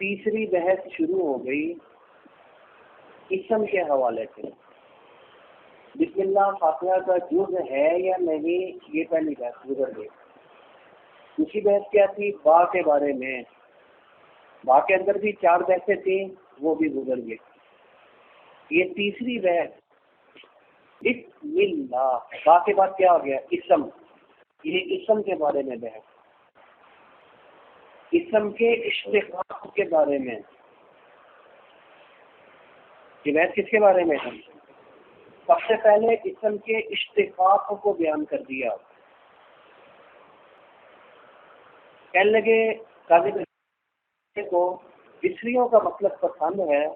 تیسری بحث شروع ہو گئی اسم کے حوالے سے. بسم اللہ فاتحہ کا جز ہے یا نہیں، یہ پہلی بحث گزر گئی. دوسری بحث کیا تھی؟ با کے بارے میں. با کے اندر بھی 4 بحثیں تھیں، وہ بھی گزر گئی. یہ تیسری بحث بسم اللہ، با کے بعد کیا ہو گیا؟ اسم. یہ اسم کے بارے میں بحث، اسم کے اشتقاق کے بارے میں. یہ بحث کس کے بارے میں ہے؟ سب سے پہلے اسم کے اشتقاق کو بیان کر دیا. کہنے لگے قاضی کو بصریوں کا مطلب پسند ہے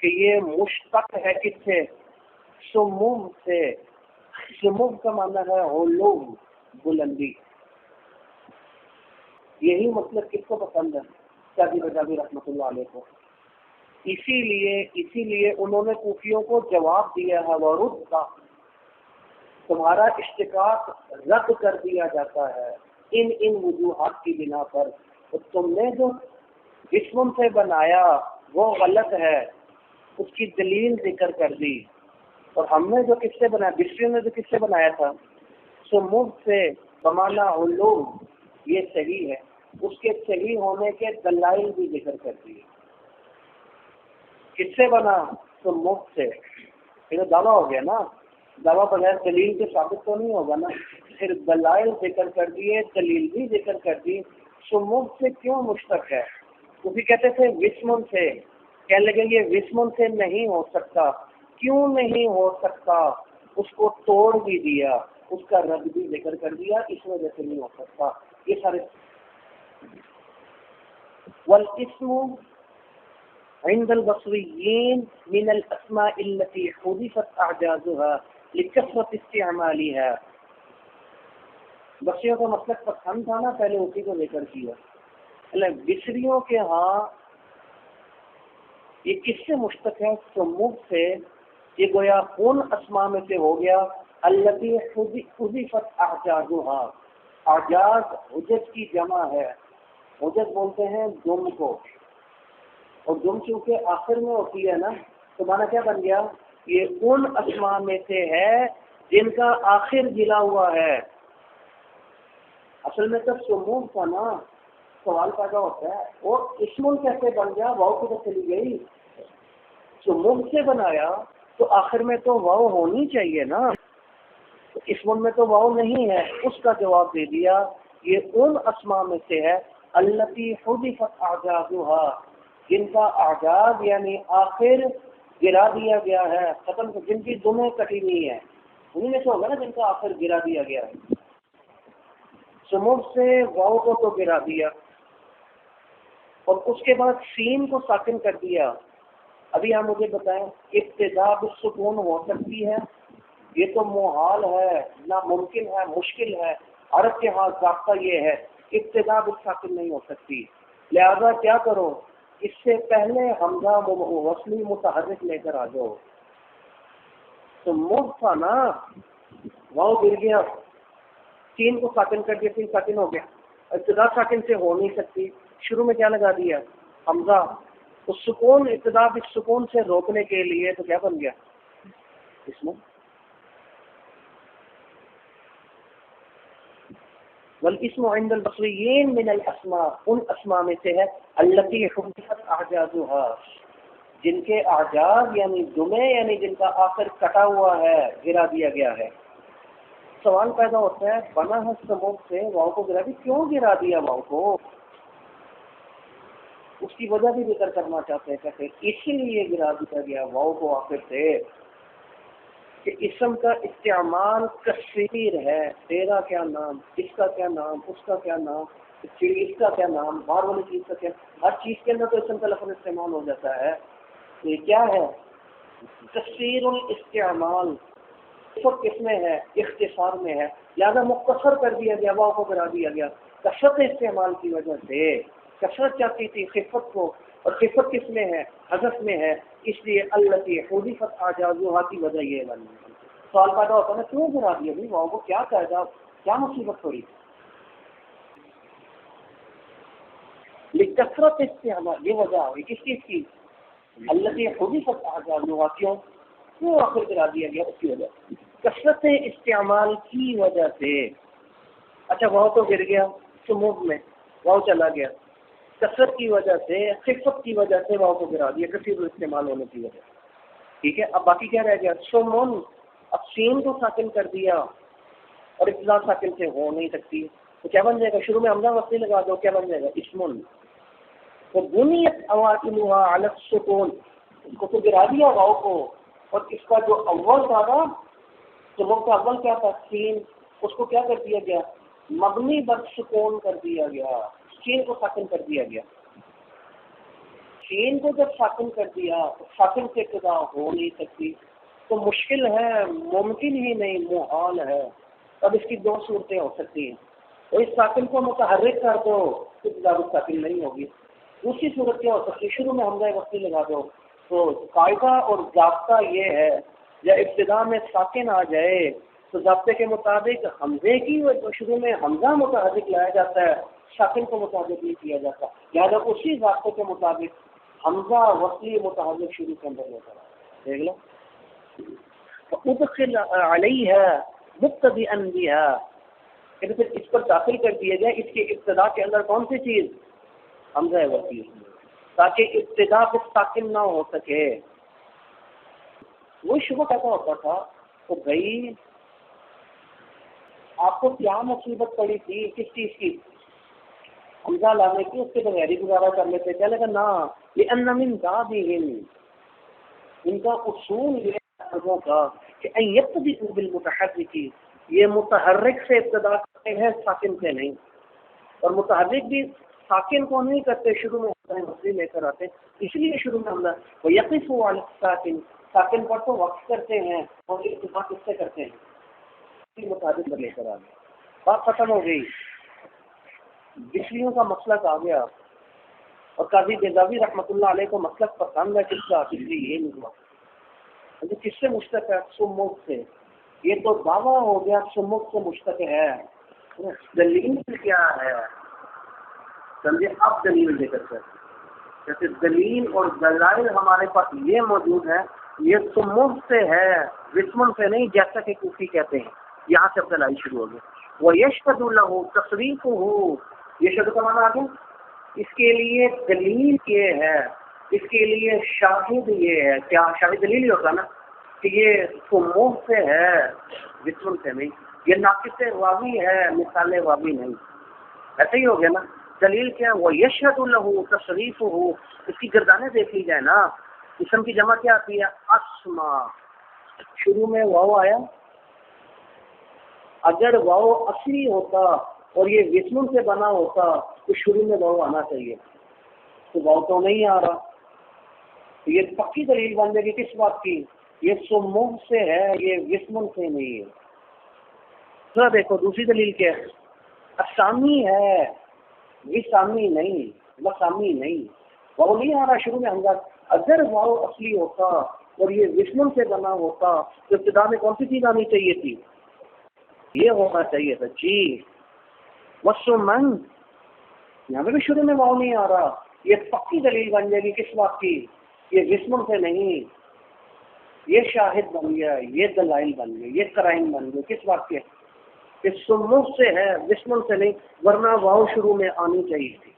کہ یہ مشتق ہے کس سے؟ سموم سے. سموم کا معنی ہے علو، بلندی. یہی مطلب کس کو پسند ہے؟ قاضی بجاوی رحمۃ اللہ علیہ کو. اسی لیے انہوں نے کوفیوں کو جواب دیا ہے ورد کا، تمہارا اشتقاق رد کر دیا جاتا ہے ان وجوہات کی بنا پر. تو تم نے جو جسم سے بنایا وہ غلط ہے، اس کی دلیل ذکر کر دی. اور ہم نے جو کس سے بنایا، بصریوں نے جو کس سے بنایا تھا؟ سمود سے بمانا علوم، یہ صحیح ہے. اس کے صحیح ہونے کے دلائل بھی ذکر کر دیے. کس سے بنا؟ سمود سے. یہ دعویٰ ہو گیا نا، دعویٰ بغیر دلیل کے ثابت تو نہیں ہوگا نا. پھر دلائل ذکر کر دیے، دلیل بھی ذکر کر دی. سمود سے کیوں مشتق ہے؟ کیونکہ کہتے تھے وسمن سے. کہنے لگے یہ وسمن سے نہیں ہو سکتا. کیوں نہیں ہو سکتا؟ اس کو توڑ بھی دیا، اس کا رد بھی ذکر کر دیا، اس وجہ سے نہیں ہو سکتا. یہ سارے والاسم عند البصريين من الاسماء التي حذفت اعجازها لكثرة استعمالها. بصریوں کا مطلب پسند تھا نا، پہلے اسی کو ذکر کیا. بصریوں کے ہاں یہ کس سے مشتق ہے؟ سموگ سے. یہ گویا ان اسماء میں سے ہو گیا التي حذفت اعجازها. اعجاز حجج کی جمع ہے. حجج بولتے ہیں جم کو، اور جم چونکہ آخر میں ہوتی ہے نا، تو مانا کیا بن گیا؟ یہ ان اسماء میں سے ہے جن کا آخر گلا ہوا ہے. اصل میں تو سموگ تھا نا. سوال پیدا ہوتا ہے اور اسم کیسے بن گیا؟ واؤ کدھر چلی گئی؟ سموگ سے بنایا تو آخر میں تو واؤ ہونی چاہیے نا. اسم میں تو واؤ نہیں ہے. اس کا جواب دے دیا یہ ان اسماء میں سے ہے التی حذفت اعجازها، جن کا اعجاز یعنی آخر گرا دیا گیا ہے، ختم، جن کی دمیں کٹی ہوئی ہیں. انہیں میں سے ہوگا نا جن کا آخر گرا دیا گیا ہے. سموگ سے واؤ کو تو گرا دیا اور اس کے بعد سین کو ساکن کر دیا. ابھی آپ مجھے بتائیں ابتدا بالسکون ہو سکتی ہے؟ یہ تو محال ہے، ناممکن ہے، مشکل ہے. عرب کے ہاں ضابطہ یہ ہے ابتدا بالساکن نہیں ہو سکتی. لہذا کیا کرو، اس سے پہلے حمزہ وصلی متحرک لے کر آ جاؤ. تو مد تھا نا، واؤ گر گیا، تین کو ساکن کر دیا، تین ساکن ہو گیا. ابتدا ساکن سے ہو نہیں سکتی، شروع میں کیا لگا دیا؟ حمزہ. تو سکون ابتدا بالسکون سے روکنے کے لیے تو کیا بن گیا اس میں؟ والاسم عند البصريين من الاسماء، ان اسماء میں سے ہے التي حذفت اعجازها، جن کے اعجاز یعنی دمیں، یعنی جن کا آخر کٹا ہوا ہے، گرا دیا گیا ہے. سوال پیدا ہوتا ہے بنا ہے سموگ سے، واؤ کو گرا دیا، کیوں گرا دیا واؤ کو؟ اس کی وجہ بھی ذکر کرنا چاہتے ہیں. کہتے ہیں اسی لیے گرا دیا گیا واؤ کو آخر سے کہ اسم کا استعمال کثیر ہے. تیرا کیا نام، اس کا کیا نام، اس کا کیا نام، اس کا کیا نام، باہر والی چیز کا کیا، ہر چیز کے اندر تو اسم کا لفظ استعمال ہو جاتا ہے. تو یہ کیا ہے؟ کثیر الاستعمال. صرف کس میں ہے؟ اختصار میں ہے. لہذا مختصر کر دیا گیا، واؤ کو گرا دیا گیا کثرت استعمال کی وجہ سے. کثرت چاہتی تھی خفت کو، اور خفت کس میں ہے؟ حذف میں ہے. اس لیے التی حذفت اعجازها کی وجہ یہ بنی. سوال پیدا ہوتا ہے نا کیوں گرا دیا بھائی واؤ کو؟ کیا قاعدہ، کیا مصیبت تھوڑی؟ کثرت استعمال، یہ وجہ ہوئی کس چیز کی؟ اللہ کی خود ہی کیوں آخر کرا دیا گیا، اس کی وجہ کثرت استعمال کی وجہ سے۔ اچھا واؤ تو گر گیا سموگ میں، واؤ چلا گیا، کثرت کی وجہ سے، خفت کی وجہ سے واؤ کو گرا دیا، کثیر استعمال ہونے کی وجہ سے۔ ٹھیک ہے، اب باقی کیا رہ گیا؟ سمن، اب سین کو ساکن کر دیا اور ابتدا ساکن سے ہو نہیں سکتی، تو کیا بن جائے گا؟ شروع میں حمزہ وصلی لگا دو، کیا بن جائے گا؟ اسمن۔ تو بنیت عواقبها علی السکون، اس کو تو گرا دیا واؤ کو، اور اس کا جو اول تھا نا، سموگ کا اول کیا تھا؟ سین، اس کو کیا کر دیا گیا؟ مبنی بر سکون کر دیا گیا، سین کو ساکن کر دیا گیا۔ سین کو جب ساکن کر دیا، ساکن سے ابتدا ہو نہیں سکتی، تو مشکل ہے، ممکن ہی نہیں، محال ہے۔ اب اس کی دو صورتیں ہو سکتی ہیں، تو اس ساکن کو متحرک کر دو تو ابتدا ساکن نہیں ہوگی۔ دوسری صورت کیا ہو سکتی ہے؟ شروع میں حمزہ وصلی لگا دو، تو قاعدہ اور ضابطہ یہ ہے، یا ابتدا میں ساکن آ جائے تو ضابطے کے مطابق حمزے کی شروع میں حمزہ متحرک لایا جاتا ہے، ساکن کو متحرک نہیں کیا جاتا، لہٰذا اسی ضابطے کے مطابق حمزہ وصلی متحرک شروع کے اندر ہوتا ہے۔ دیکھ لو، ادخل علیہ مبتدئا بها، پھر اس پر داخل کر دیا جائے اس کے ابتدا کے اندر کون سی چیز؟ حمزہ وصلی، تاکہ ابتدا پہ ساکن نہ ہو سکے۔ وہ شبہ کیسا ہوتا تھا؟ تو بھائی آپ کو کیا مصیبت پڑی تھی کس چیز کی؟ حمزہ لانے کی، اس کے بغیر ہی گزارا کر لیتے، کیا لگا نا یہ ان من دابہم، ان کا اصول یہ ہے کا کہ ان یبتدئوا بالمتحرک، یہ متحرک سے ابتدا کرتے ہیں، ساکن سے نہیں، اور متحرک بھی ساکن کو نہیں کرتے، شروع میں وصلی لے کر آتے، اس لیے شروع میں حمزہ ویقفوا علی الساکن، ساکن پر تو وقف کرتے ہیں، اور اتفاق کس سے کرتے ہیں؟ متحرک پر لے کر آ گئے، بات ختم ہو گئی۔ بجلیوں کا مسلک آ گیا، اور قاضی بیضاوی رحمۃ اللہ علیہ کو مسلک پسند ہے، کس کا؟ اس لیے یہ نکلا کس سے مشتق ہے؟ سموگ سے۔ یہ تو دعویٰ ہو گیا سموگ سے مشتق ہے، دلیل کیا ہے؟ سمجھے؟ اب دلیل دے کر جیسے دلیل اور دلائل ہمارے پاس یہ موجود ہے، یہ سموگ سے ہے، وسمن سے نہیں، جیسا کہ کوفی کہتے ہیں۔ یہاں سے اب دلائل شروع ہو گئی۔ وَيَشْهَدُ لَهُ تَصْرِيفُهُ، یہ شہد کا معنی آ گیا، اس کے لیے دلیل یہ ہے، اس کے لیے شاہد یہ ہے، کیا شاہد دلیل ہی ہوتا نا کہ یہ سموگ سے ہے، وسمن سے نہیں، یہ ناقص واوی ہے، مثال واوی نہیں، ایسے ہی ہو گیا نا۔ دلیل کیا ہے؟ وَيَشْهَدُ لَهُ تَصْرِيفُهُ، اس کی گردانیں دیکھ لی جائے نا، اسم کی جمع کیا آتی ہے؟ اسما، شروع میں واو آیا، اگر واو اصلی ہوتا اور یہ وسمن سے بنا ہوتا تو شروع میں واو آنا چاہیے، تو واو تو نہیں آ رہا، یہ پکی دلیل بن جائے گی کس بات کی؟ یہ سموگ سے ہے، یہ وسمن سے نہیں ہے۔ ذرا دیکھو دوسری دلیل کیا ہے؟ اسامی ہے، وسامی نہیں، وسامی نہیں، واو نہیں آ رہا شروع میں حمزہ، اگر واو اصلی ہوتا اور یہ وسمن سے بنا ہوتا تو ابتدا میں کون سی چیز آنی چاہیے تھی؟ یہ ہونا چاہیے تھا جی۔ وسمن، یہاں پہ بھی شروع میں واو نہیں آ رہا، یہ پکی دلیل بن جائے گی کس بات کی؟ یہ وسمن سے نہیں، یہ شاہد بن گیا، یہ دلائل بن گئے، یہ قرائن بن گئے کس بات کے؟ کہ سموگ سے ہے، وسمن سے نہیں، ورنہ واو شروع میں آنی چاہیے تھی،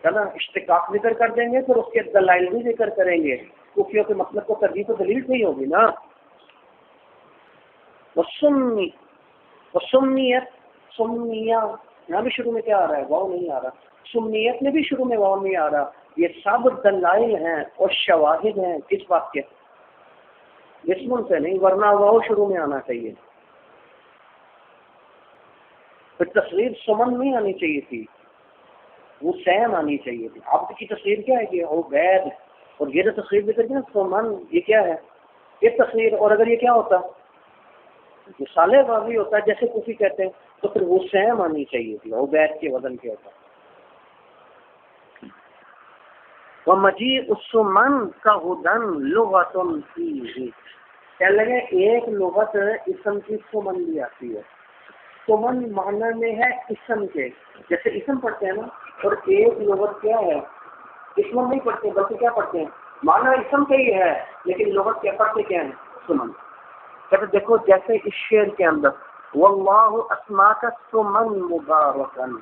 ہے نا۔ اشتقاق ذکر کر دیں گے، پھر اس کے دلائل بھی ذکر کریں گے، کوفیوں کے مطلب کو ترجیح تو دلیل سے ہی ہوگی نا۔ وسمیت، سمیہ، یہاں بھی شروع میں کیا آ رہا ہے؟ واو نہیں آ رہا، سمیت میں بھی شروع میں واو نہیں آ رہا، یہ سب دلائل ہیں اور شواہد ہیں کس بات کے؟ وسمن سے نہیں، ورنہ واو شروع میں آنا چاہیے، پھر تصویر سمن نہیں آنی چاہیے تھی، وہ سیم آنی چاہیے تھی۔ آپ کی تصویر کیا ہے کہ عبید، اور یہ جو تصویر ذکر کی نا سمن، یہ کیا ہے؟ یہ تصویر، اور اگر یہ کیا ہوتا؟ مثال واضح ہوتا ہے جیسے کوفی کہتے ہیں، تو پھر وہ سیم آنی چاہیے تھی، عبید کے وزن کے ہوتا۔ وَمَجِيءُ السُّمَنْ كَهُدًى لُغَةٌ فِيهِ، کہنے لگے ایک لغت اسم کی سمن بھی آتی ہے۔ سمن معنی میں ہے اسم کے، جیسے اسم پڑھتے ہیں نا، اور ایک لغت کیا ہے، اسم نہیں پڑھتے بلکہ کیا پڑھتے ہیں، معنی اسم کا ہی ہے لیکن لغت کیا پڑھتے کیا ہے، سمن. کہتے دیکھو جیسے اس شعر کے اندر واللہ اسماک سمن مبارکن،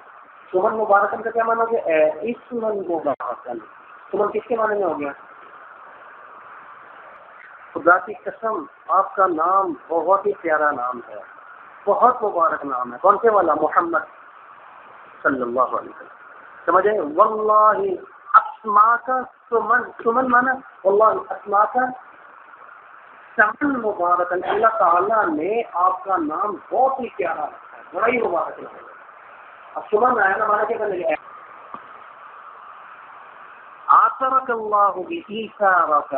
سمن مبارکن کا کیا معنی ہو گیا، اسم مبارکن. سمن کس کے معنی میں ہو گیا، خدا کی قسم آپ کا نام بہت ہی پیارا نام ہے، بہت مبارک نام ہے. کون سے والا، محمد صلی اللہ علیہ وسلم. سمجھے، واللہ اسماک سمن، سمن مانا واللہ اسماک سمن مبارکن، اللہ تعالیٰ نے آپ کا نام بہت ہی پیارا رکھا ہے، بڑا ہی مبارک ہے. اب سمن آیا نا، مانا کیا کرنے لگا، آثرک اللہ بإیثارک،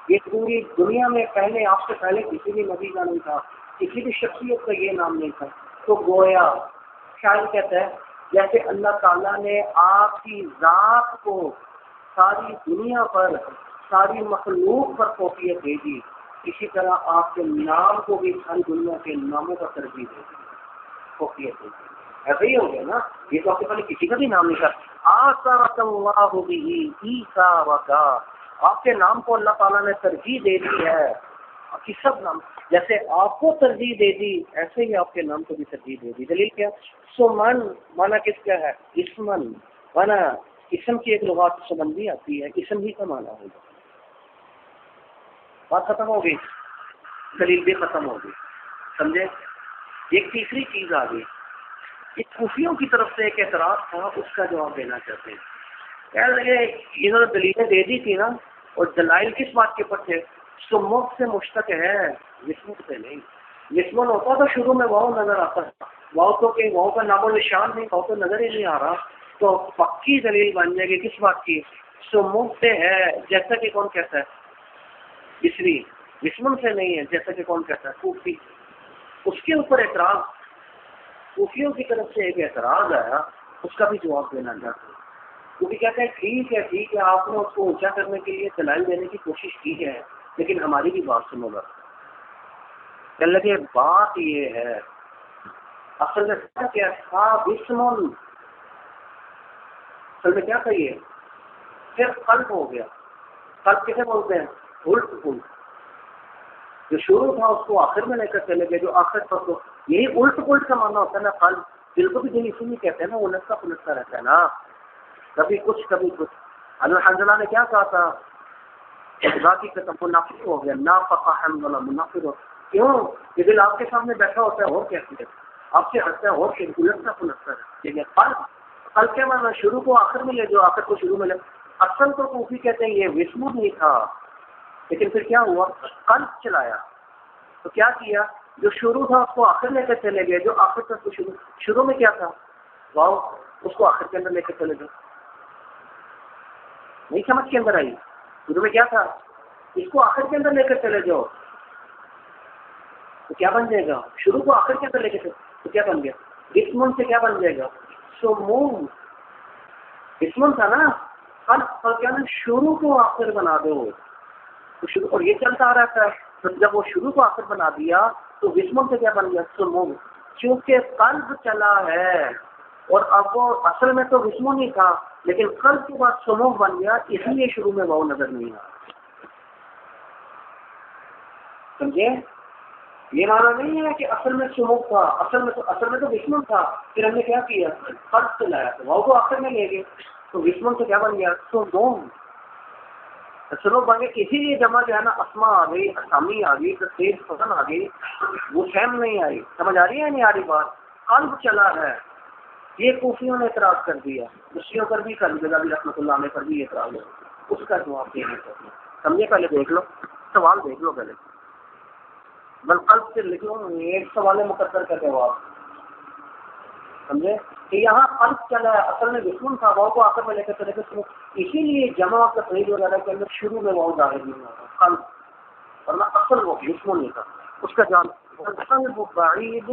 یہ پوری دنیا میں پہلے آپ سے پہلے کسی بھی نبی کا نہیں تھا، کسی بھی شخصیت کا یہ نام نہیں تھا. تو گویا شاعر کہتا ہے جیسے اللہ تعالیٰ نے آپ کی ذات کو ساری دنیا پر، ساری مخلوق پر فوقیت دے دی، اسی طرح آپ کے نام کو بھی ساری دنیا کے ناموں پر ترجیح دے دی، فوقیت دے دی. ایسا ہی ہو گیا نا، یہ تو آپ سے پہلے کسی کا بھی نام نہیں تھا. آثرک اللہ بإیثارک، آپ کے نام کو اللہ تعالیٰ نے ترجیح دے دی ہے. باقی سب نام جیسے آپ کو ترجیح دے دی ایسے ہی آپ کے نام کو بھی ترجیح دے دی. دلیل کیا، سمن مانا کس کا ہے، اسمن مانا اسم کی ایک لغات سمن بھی آتی ہے، اسم ہی کا مانا ہوگا. بات ختم ہو گئی، دلیل بھی ختم ہو گئی. سمجھے. ایک تیسری چیز آ گئی، یہ صوفیوں کی طرف سے ایک اعتراض تھا، اس کا جواب دینا چاہتے ہیں. کہنے لگے انہوں نے دلیلیں دے دی تھی نا، اور دلائل کس بات کے اوپر تھے، سمت سے مشتق ہے، نسبت سے نہیں. نسبت ہوتا تو شروع میں واؤ نظر آتا ہے، واؤ تو کہ واؤ کا نام و نشان نہیں، واؤ تو نظر ہی نہیں آ رہا. تو پکی دلیل بن جائے گی کس بات کی، سمت سے ہے، جیسا کہ کون کہتا ہے، بسری نسبت سے نہیں ہے، جیسا کہ کون کہتا ہے، صوفی. اس کے اوپر اعتراض، صوفیوں کی طرف سے ایک اعتراض آیا، اس کا بھی جواب دینا چاہتے ہیں. کیونکہ کہتے ہیں ٹھیک ہے آپ نے اس کو اونچا کرنے کے لیے دلائل دینے کی کوشش کی ہے، لیکن ہماری بھی بات سنو گا. کہنے لگے بات یہ ہے، اصل میں کیا تھا، بسمن اصل میں کیا کہیے، پھر قلب ہو گیا. قلب کسے بولتے ہیں، الٹ پلٹ. جو شروع تھا اس کو آخر میں لے کر چلے گئے، جو آخر پر تو یہی الٹ پلٹ کا معنی ہوتا ہے نا. قلب دل کو بھی دل اسی میں کہتے ہیں نا، الٹتا پلٹتا رہتا ہے نا، کبھی کچھ کبھی کچھ. حنظلہ نے کیا کہا تھا، خدا کی قسم منافق ہو گیا، نافق حنظلہ منافق ہو. کیوں، یہ دل آپ کے سامنے بیٹھا ہوتا ہے اور کہتے ہیں آپ سے ہنستا ہے اور الٹتا پلٹتا ہے. قلب کیا معنی، شروع کو آخر میں لے جو، آخر کو شروع میں لے. اصل تو صوفی کہتے ہیں یہ وسمت نہیں تھا، لیکن پھر کیا ہوا، قلب چلایا. تو کیا کیا، جو شروع تھا اس کو آخر لے کر چلے گئے، جو آخر تک شروع میں کیا تھا واؤ، اس کو آخر کے اندر لے کر چلے گئے. نہیں سمجھ کے اندر آئی، شروع میں کیا تھا، اس کو آخر کے اندر لے کر چلے جاؤ تو کیا بن جائے گا، شروع کو آخر کے اندر لے کے چلے تو کیا بن گیا، اسمن سے کیا بن جائے گا، سمون. اسمن تھا نا، قلب کیا نا، شروع کو آخر بنا دو. اور یہ چلتا رہتا ہے، تو جب وہ شروع کو آخر بنا دیا تو وسمن سے کیا بن گیا، سمون. چونکہ قلب چلا ہے، اور اب وہ اصل میں تو وسمن ہی تھا، لیکن قلب کے بعد سمون بن گیا، اس لیے شروع میں وہ نظر نہیں آ رہا. سمجھے، یہ معنی نہیں ہے کہ اصل میں سمون تھا، اصل میں تو وسمن تھا، پھر ہم نے کیا کیا، قلب سے لایا تو وہ کو آخر میں لے گئے، تو وسمن سے کیا بن گیا، سمون. سلوک بن گئے. اسی لیے جمع جو ہے نا، اسما آ گئی، اسامی آ گئی، تیز فسن آ گئی، وہ فہم نہیں آئی. سمجھ آ رہی ہے نہیں آ رہی بات، قلب چلا ہے. یہ صوفیوں نے اعتراض کر دیا، دوسریوں پر بھی کر دیا، رحمۃ اللہ علیہ پر بھی اعتراض ہے. اس کا جواب دینا چاہیے. سمجھے، پہلے دیکھ لو سوال، دیکھ لو پہلے، بل قلب سے لکھ لو ایک سوال مقرر کا جواب. سمجھے کہ یہاں قلب چلا ہے، اصل میں دشمن تھا، واؤ کو آخر میں لے کر چلے گئے. اسی لیے جمع کا تحریر وغیرہ کے اندر شروع میں واؤ ظاہر نہیں ہوتا قلب، ورنہ اصل وہ دشمن نہیں تھا. اس کا جان بعید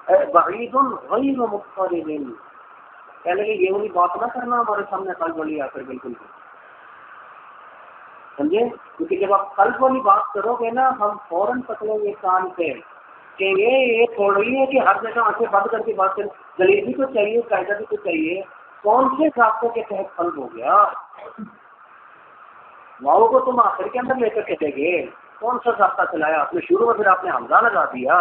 غیر مضطرب. کہنے لگے یہ والی بات نہ کرنا ہمارے سامنے قلب والی آ کر، بالکل سمجھے. کیونکہ جب آپ قلب والی بات کرو گے نا، ہم فوراً پکڑیں گے کان پہ کہ یہ تھوڑی ہے کہ ہر جگہ آنکھیں بند کر کے بات کریں. دلیل بھی تو چاہیے، قاعدہ بھی تو چاہیے. کون سے ضابطے کے تحت قلب ہو گیا؟ واؤ کو تم آخر کے اندر لے کر کے دے گے، کون سا ضابطہ چلایا آپ نے شروع میں؟ پھر آپ نے حمزہ لگا دیا،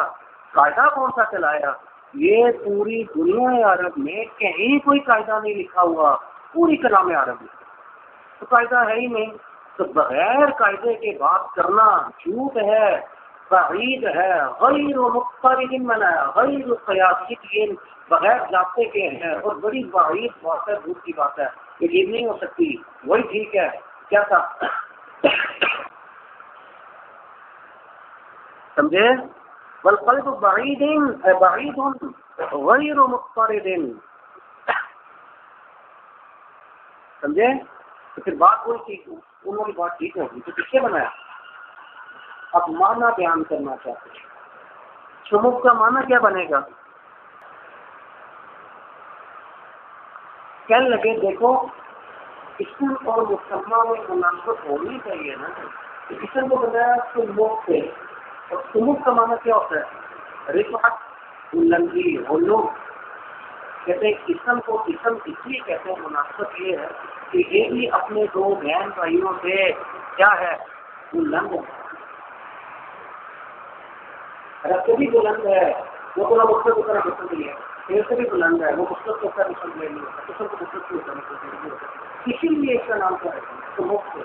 قاعدہ کون سا چلایا؟ یہ پوری دنیا عرب میں کہیں کوئی قاعدہ نہیں لکھا ہوا، پوری کلام عرب میں تو قاعدہ ہے ہی نہیں، تو بغیر قاعدے کے بات کرنا جھوٹ ہے، بعید ہے، غیر مقترن منایا، غیر قیاسی، بغیر ضابطے کے ہیں اور بڑی بعید بات ہے، جھوٹ کی بات ہے، یہ نہیں ہو سکتی۔ وہی ٹھیک ہے، کیا تھا سمجھے؟ والقلب بعید بعید غیر مقترن، سمجھے؟ تو پھر بات وہی ٹھیک، انہوں نے بات ٹھیک ہوگی تو کس سے بنایا؟ اب معنی بیان کرنا چاہتے ہیں، شموع کا معنی کیا بنے گا؟ کہنے لگے دیکھو اسم اور مسمہ میں مناسبت ہونی چاہیے نا، اسم کو بنایا شموع سے، اور شموع کا معنی کیا ہوتا ہے؟ رفعت، بلندی، علو۔ کہتے ہیں اسم کو اسم اس لیے کہتے ہیں، مناسبت یہ ہے کہ یہ بھی اپنے دو بہن بھائیوں سے کیا ہے؟ بلند ہے، رب بھی بلند ہے، وہ تھوڑا مقصد کی طرح پسند نہیں ہے، پھر سے بھی بلند ہے، وہ مقصد کو کر پسند نہیں ہوتا، قسم کو مقصد کی ہوتا، اسی لیے اس کا نام کیا ہے؟ تو مفت ہے،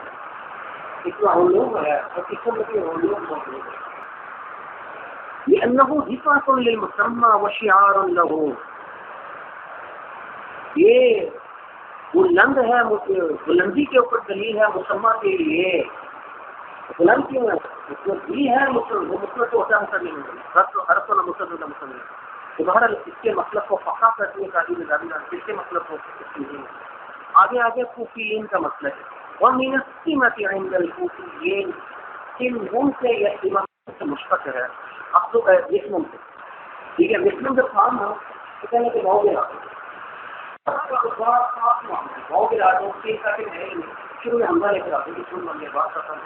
اتنا علوم ہے اور قسم کی علوم موجود ہے، یہ انه صفات للمسمى وشعار له، یہ بلند ہے، بلندی کے اوپر دلیل ہے مسمى کے لیے۔ بلند کیوں ہے؟ مطلب بھی ہے، مطلب وہ مطلب تو ہوتا ہے مسلم، ہر تو نہ مسلم نہ مسلم، تو بہرحال اس کے مطلب کو پکا کرنے کا بھی نظام اس کے مطلب کو آگے آگے کوفیین کا مطلب ہے، اور مینسمت عند الکوفیین، ان ہم سے یا امام سے مشتق ہے، اب تو مسلم سے ٹھیک ہے، مسلم جب کام ہو تو کہنے کے بھاؤ گرا بھاؤ گرا دو تین کا کہ نہیں شروع میں حملہ لے کر آتے کہ سن لمبے بات کرتا ہوں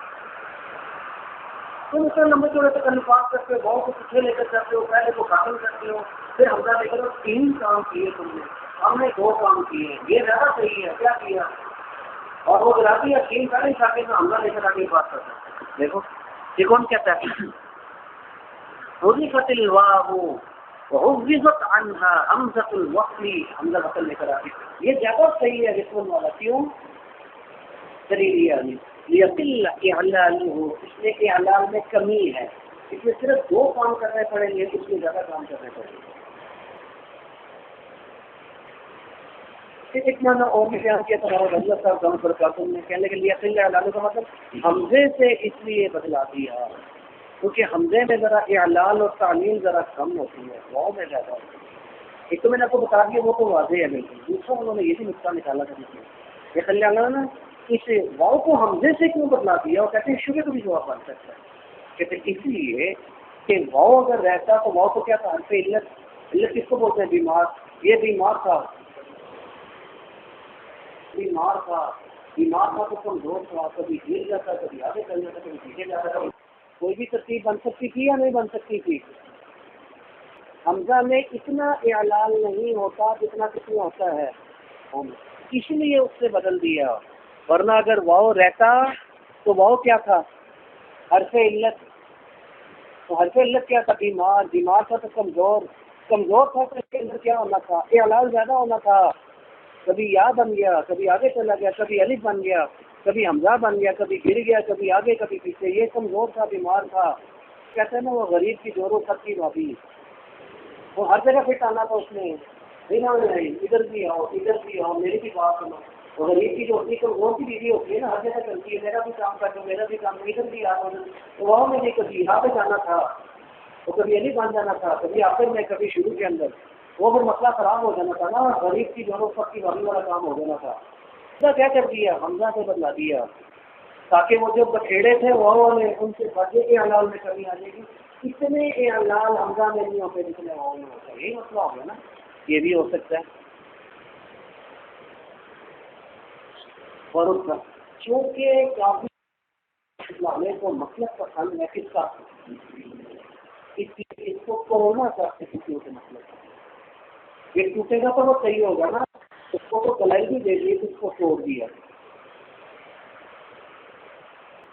تو مثلا لمبے چوڑے تک نفاذ کرتے ہو، بہت کو پیچھے لے کر جاتے ہو، پہلے کو قاتل کرتے ہو، پھر حملہ لے کر تین کام کیے تم نے، ہم نے دو کام کیے، یہ زیادہ صحیح ہے، کیا کیا؟ اور وہ گرا دیا تین پہلے شاکے میں حملہ لے کر آگے بات کرتا ہے۔ دیکھو یہ کون کہتا ہے؟ حذفت الواو وعوضت عنها حمزۃ الوصل، حمزہ وصل لے کر آگے، یہ زیادہ صحیح ہے رسول والا، کیوں؟ دلیل لیقل اعلالہ، اس لیے کہ اعلال میں کمی ہے، اس میں صرف دو کام کرنے پڑیں گے، اس میں زیادہ کام کرنے پڑیں گے۔ ایک معنی اور بھی بیان کیا تمہارا رضی صاحب گم برکاتہ نے، کہنے کے لیے لیقل اعلالہ کا مطلب حمزے سے اس لیے بدلا دیا کیونکہ حمزے میں ذرا اعلال اور تعلیل ذرا کم ہوتی ہے، واؤ میں زیادہ ہوتی ہے۔ ایک تو میں نے آپ کو بتا دیا وہ تو واضح ہے بالکل، دوسرا انہوں نے یہ بھی نقطہ نکالا تھا لیقل اعلالہ اس واؤ کو حمزے سے کیوں بدلا دیا، اور کہتے ہیں شبہ کو بھی جواب بن سکتا ہے، کہتے ہیں اس لیے کہ واؤ اگر رہتا تو واؤ کو کیا تھا؟ حرف علت، علت کس کو بولتے ہیں؟ بیمار، یہ بیمار تھا، بیمار تھا، بیمار تھا تو کمزور تھا، کبھی گر جاتا، کبھی آگے چل جاتا، کبھی پیچھے جاتا تھا، کوئی بھی ترتیب بن سکتی تھی یا نہیں بن سکتی تھی؟ حمزہ میں اتنا اعلال نہیں ہوتا جتنا کتنا ہوتا ہے، اس لیے اس سے بدل دیا، ورنہ اگر واؤ رہتا تو واؤ کیا تھا؟ حرف علت، تو حرف علت کیا تھا؟ بیمار، بیمار تھا تو کمزور، کمزور تھا تو اس کے اندر کیا ہونا تھا؟ اعلال زیادہ ہونا تھا، کبھی یا بن گیا، کبھی آگے چلا گیا، کبھی الف بن گیا، کبھی حمزہ بن گیا، کبھی گر گیا، کبھی آگے کبھی پیچھے، یہ کمزور تھا، بیمار تھا، کہتے ہیں نا وہ غریب کی جورو سب کی بھابھی، وہ ہر جگہ فٹ آنا تھا اس نے، نہیں ادھر بھی آؤ ادھر بھی آؤ، میری بھی بات سنو، وہ غریب کی جو ہوتی ہے کمزور کی بیوی ہوتی ہے نا، ہر جگہ چلتی ہے، میرا بھی کام کر دو، میرا بھی کام، ادھر بھی آؤ، تو وہاں میں بھی کبھی یہاں پہ جانا تھا، وہ کبھی علی بن جانا تھا، کبھی آخر میں، کبھی شروع کے اندر، وہ پھر مسئلہ خراب ہو جانا تھا نا، غریب کی دونوں سب کی بھابھی والا کام ہو جانا تھا، کیا کر دیا؟ حمزہ سے بدلا دیا تاکہ وہ جو بچھیڑے تھے وہ نے ان سے بچے کے اعلال میں کمی آ جائے گی، اتنے اعلال حمزہ میں نہیں ہوتے جتنے وہ نہیں ہوتا، یہی مسئلہ ہو گیا نا، یہ بھی ہو سکتا ہے۔ اور چونکہ کافی اسلامی کو مطلب پسند ہے کس کا؟ اس کو کورونا کا مطلب یہ ٹوٹے گا تو وہ صحیح ہوگا نا، اس کو تو کلائی بھی دے دی، اس کو توڑ دیا.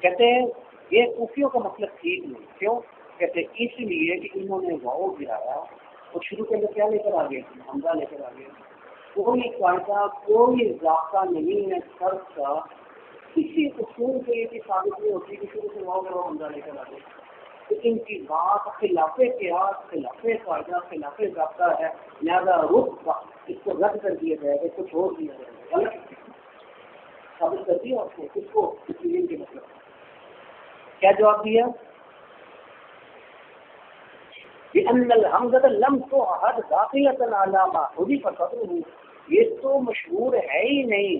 کہتے ہیں یہ صوفیوں کا مطلب ٹھیک نہیں. کیوں؟ کہتے ہیں اس لیے کہ انہوں نے واؤ گرایا اور شروع کے اندر کیا لے کر آگے؟ حمزہ لے کر آگے. کوئی قاعدہ کوئی ضابطہ نہیں ہے فرض کا، کسی اصول سے یہ چیز ثابت نہیں ہوتی کہ شروع سے واؤ گرا حمزہ لے کر آگے. تو ان کی بات خلاف قیاس، خلاف قاعدہ، خلاف ضابطہ ہے، لہٰذا رخ اس کو رد کر دیا جائے گا، اس کو چھوڑ دیا جائے گا. ثابت کر دیا آپ کو اس کو کے مطلب کیا جواب دیا؟ بِأَنَّ الْحَمْزَةَ لَمْ تُعْهَدْ دَاخِلَةً عَلَىٰ مَا حُذِفَ قَدْرُهُ. یہ تو مشہور ہے ہی نہیں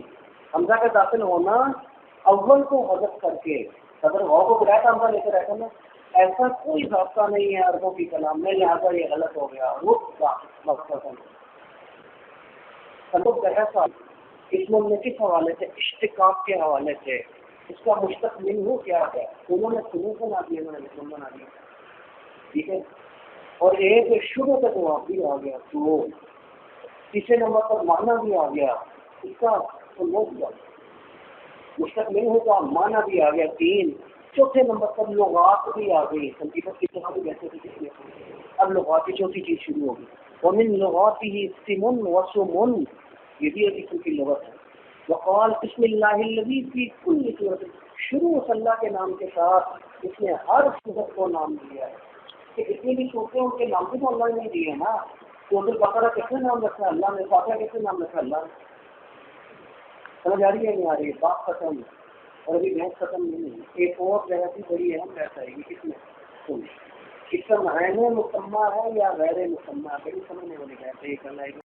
حمزہ کا داخل ہونا اول کو حذف کر کے. صدر واؤ کو گرایا تھا حمزہ لے کر آیا نا، ایسا کوئی ضابطہ نہیں ہے عربوں کی کلام میں، لہٰذا یہ غلط ہو گیا. رخ کا مقصد سبب ایسا اسم نے کس حوالے سے؟ اشتقاق کے حوالے سے. اس کا مشتق منہ کیا ہے؟ انہوں نے سنو بنا دیا، انہوں نے اسم بنا دیا. ٹھیک ہے. اور ایک شروع تک وہاں بھی آ گیا تو تیسرے نمبر پر معنی بھی آ گیا، اس کا مشتق منہ کا معنی بھی آ گیا 3. چوتھے نمبر پر لغات بھی آ گئی. حقیقت کی طرح بھی ویسے اب لغات کی چوتھی چیز شروع ہوگی. ومن لغاته اسم وسم، یہ بھی ایک قسم کی لغت ہے. وقال بسم اللہ الذی فی کل سورۃ، شروع اللہ کے نام کے ساتھ اس نے ہر سورت کو نام دیا ہے. کہ اتنی بھی سورتیں ان کے نام بھی تو اللہ نے دیے نا. سورۃ البقرہ کس نے نام رکھا اللہ نے؟ فاتحہ کس نے نام رکھا اللہ نے؟ سمجھ آ رہی ہے نہیں آ رہی ہے؟ بات ختم اور ابھی بحث ختم نہیں. ایک اور بحث ہی بڑی اہم بحث آئے گی کس میں؟ اسم عین مسمى ہے یا غیر مسمى ہے، بڑی سمجھنے والی بحث ہے.